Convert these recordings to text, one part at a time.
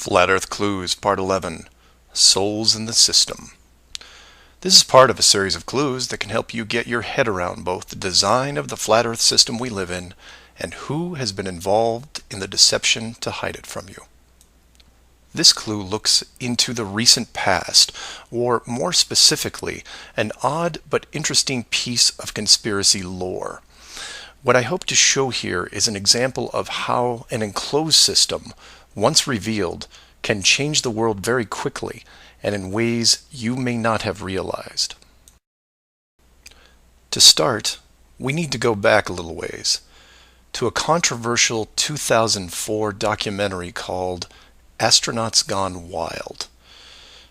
Flat Earth Clues, Part 11, Souls in the System. This is part of a series of clues that can help you get your head around both the design of the flat Earth system we live in and who has been involved in the deception to hide it from you. This clue looks into the recent past, or more specifically, an odd but interesting piece of conspiracy lore. What I hope to show here is an example of how an enclosed system, once revealed, can change the world very quickly and in ways you may not have realized. To start, we need to go back a little ways to a controversial 2004 documentary called Astronauts Gone Wild.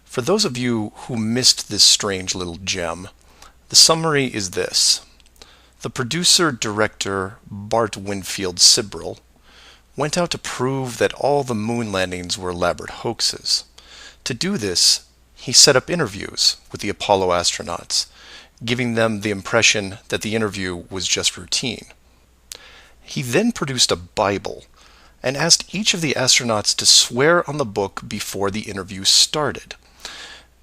For those of you who missed this strange little gem, the summary is this. The producer-director Bart Winfield Sibrel went out to prove that all the moon landings were elaborate hoaxes. To do this, he set up interviews with the Apollo astronauts, giving them the impression that the interview was just routine. He then produced a Bible and asked each of the astronauts to swear on the book before the interview started.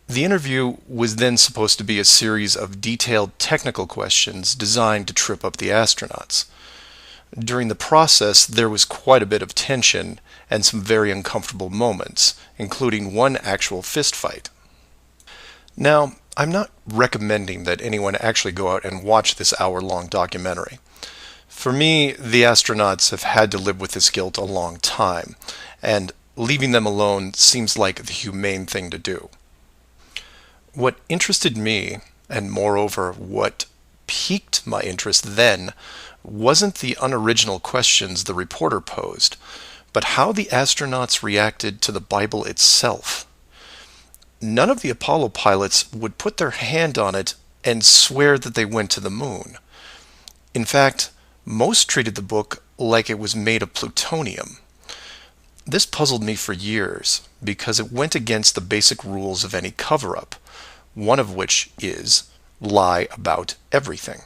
The interview was then supposed to be a series of detailed technical questions designed to trip up the astronauts. During the process, there was quite a bit of tension and some very uncomfortable moments, including one actual fist fight. Now, I'm not recommending that anyone actually go out and watch this hour-long documentary. For me, the astronauts have had to live with this guilt a long time, and leaving them alone seems like the humane thing to do. What interested me, and moreover what piqued my interest then, wasn't the unoriginal questions the reporter posed, but how the astronauts reacted to the Bible itself. None of the Apollo pilots would put their hand on it and swear that they went to the moon. In fact, most treated the book like it was made of plutonium. This puzzled me for years because it went against the basic rules of any cover-up, one of which is lie about everything.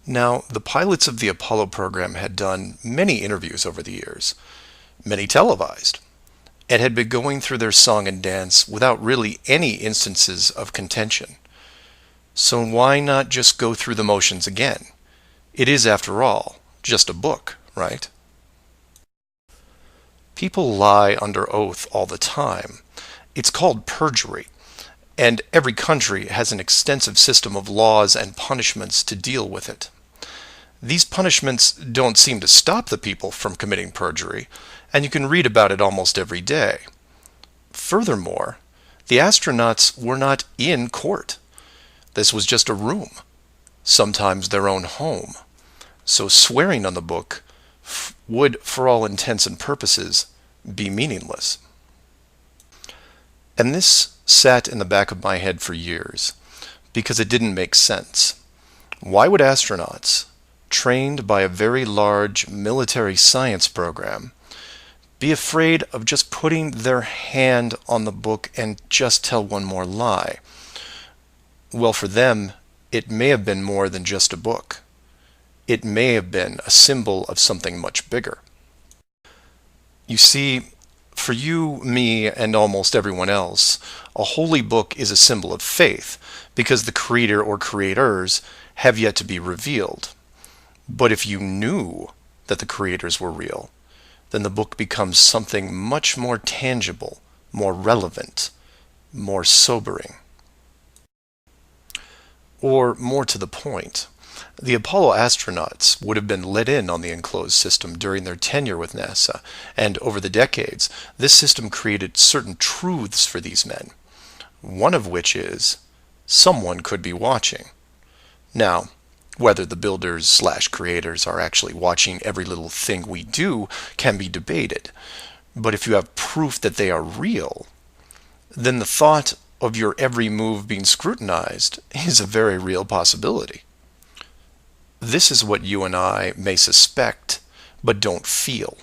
Now, the pilots of the Apollo program had done many interviews over the years, many televised, and had been going through their song and dance without really any instances of contention. So why not just go through the motions again? It is, after all, just a book, right? People lie under oath all the time. It's called perjury, and every country has an extensive system of laws and punishments to deal with it. These punishments don't seem to stop the people from committing perjury, and you can read about it almost every day. Furthermore, the astronauts were not in court. This was just a room, sometimes their own home. So swearing on the book would, for all intents and purposes, be meaningless. And this sat in the back of my head for years, because it didn't make sense. Why would astronauts, trained by a very large military science program, be afraid of just putting their hand on the book and just tell one more lie? Well, for them, it may have been more than just a book. It may have been a symbol of something much bigger. You see, for you, me, and almost everyone else, a holy book is a symbol of faith because the creator or creators have yet to be revealed. But if you knew that the creators were real, then the book becomes something much more tangible, more relevant, more sobering. Or more to the point, the Apollo astronauts would have been let in on the enclosed system during their tenure with NASA, and over the decades, this system created certain truths for these men, one of which is, someone could be watching. Now, whether the builders/creators are actually watching every little thing we do can be debated, but if you have proof that they are real, then the thought of your every move being scrutinized is a very real possibility. This is what you and I may suspect, but don't feel.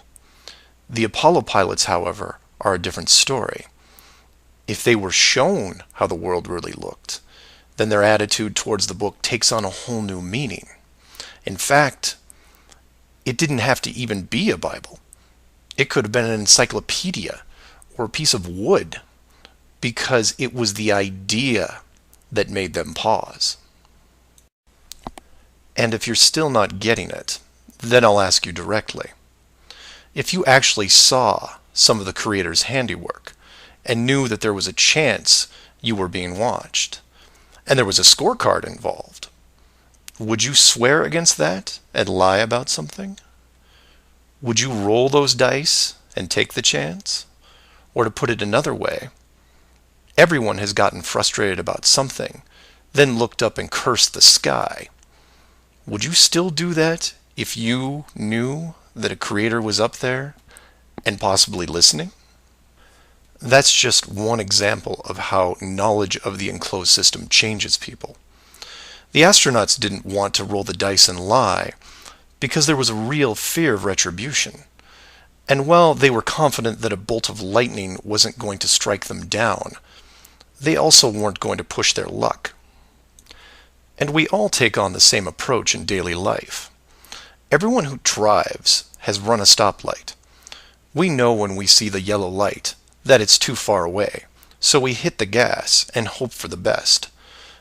The Apollo pilots, however, are a different story. If they were shown how the world really looked, then their attitude towards the book takes on a whole new meaning. In fact, it didn't have to even be a Bible. It could have been an encyclopedia or a piece of wood, because it was the idea that made them pause. And if you're still not getting it, then I'll ask you directly. If you actually saw some of the creator's handiwork and knew that there was a chance you were being watched, and there was a scorecard involved, would you swear against that and lie about something? Would you roll those dice and take the chance? Or to put it another way, everyone has gotten frustrated about something, then looked up and cursed the sky. Would you still do that if you knew that a creator was up there and possibly listening? That's just one example of how knowledge of the enclosed system changes people. The astronauts didn't want to roll the dice and lie because there was a real fear of retribution. And while they were confident that a bolt of lightning wasn't going to strike them down, they also weren't going to push their luck. And we all take on the same approach in daily life. Everyone who drives has run a stoplight. We know when we see the yellow light that it's too far away, so we hit the gas and hope for the best,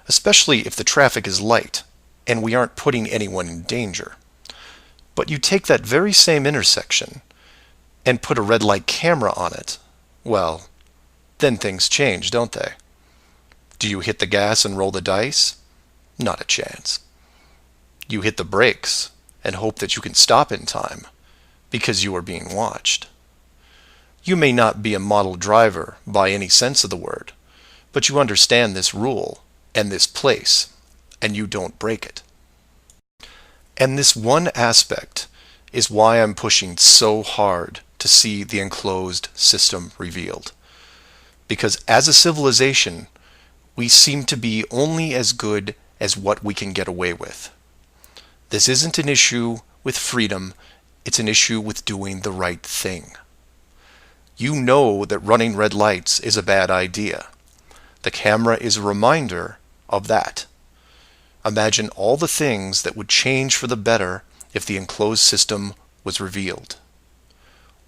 especially if the traffic is light and we aren't putting anyone in danger. But you take that very same intersection and put a red light camera on it, well, then things change, don't they? Do you hit the gas and roll the dice? Not a chance. You hit the brakes and hope that you can stop in time because you are being watched. You may not be a model driver by any sense of the word, but you understand this rule and this place, and you don't break it. And this one aspect is why I'm pushing so hard to see the enclosed system revealed. Because as a civilization, we seem to be only as good as what we can get away with. This isn't an issue with freedom, it's an issue with doing the right thing. You know that running red lights is a bad idea. The camera is a reminder of that. Imagine all the things that would change for the better if the enclosed system was revealed.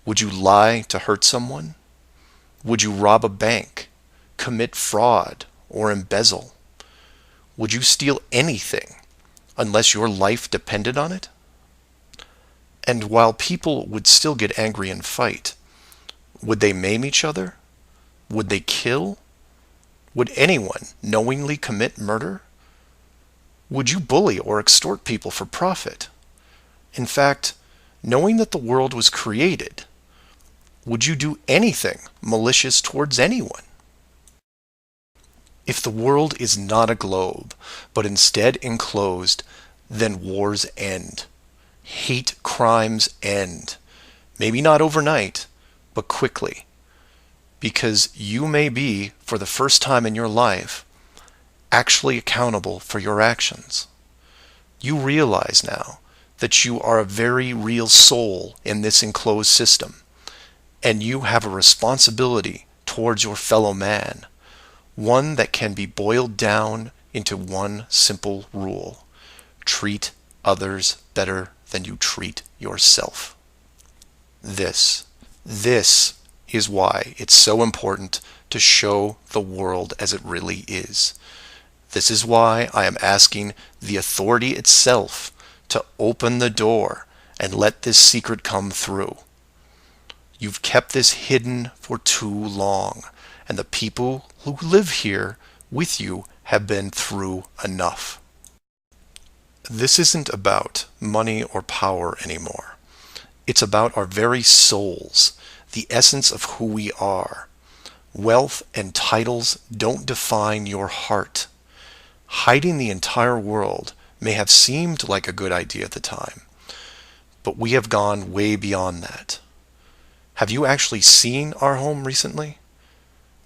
Would you lie to hurt someone? Would you rob a bank, commit fraud, or embezzle? Would you steal anything unless your life depended on it? And while people would still get angry and fight, would they maim each other? Would they kill? Would anyone knowingly commit murder? Would you bully or extort people for profit? In fact, knowing that the world was created, would you do anything malicious towards anyone? If the world is not a globe, but instead enclosed, then wars end. Hate crimes end. Maybe not overnight, but quickly. Because you may be, for the first time in your life, actually accountable for your actions. You realize now that you are a very real soul in this enclosed system, and you have a responsibility towards your fellow man, one that can be boiled down into one simple rule: treat others better than you treat yourself. This is why it's so important to show the world as it really is. This is why I am asking the authority itself to open the door and let this secret come through. You've kept this hidden for too long, and the people who live here with you have been through enough. This isn't about money or power anymore. It's about our very souls, the essence of who we are. Wealth and titles don't define your heart. Hiding the entire world may have seemed like a good idea at the time, but we have gone way beyond that. Have you actually seen our home recently?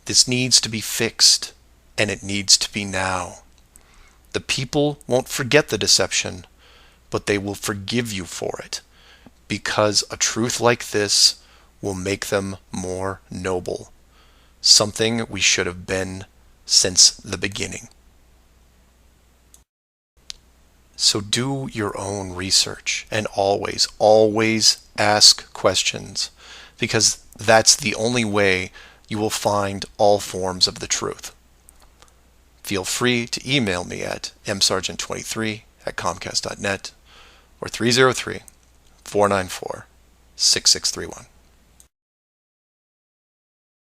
This needs to be fixed, and it needs to be now. The people won't forget the deception, but they will forgive you for it, because a truth like this will make them more noble, something we should have been since the beginning. So do your own research, and always ask questions. because that's the only way you will find all forms of the truth. Feel free to email me at msargent23@comcast.net or 303-494-6631.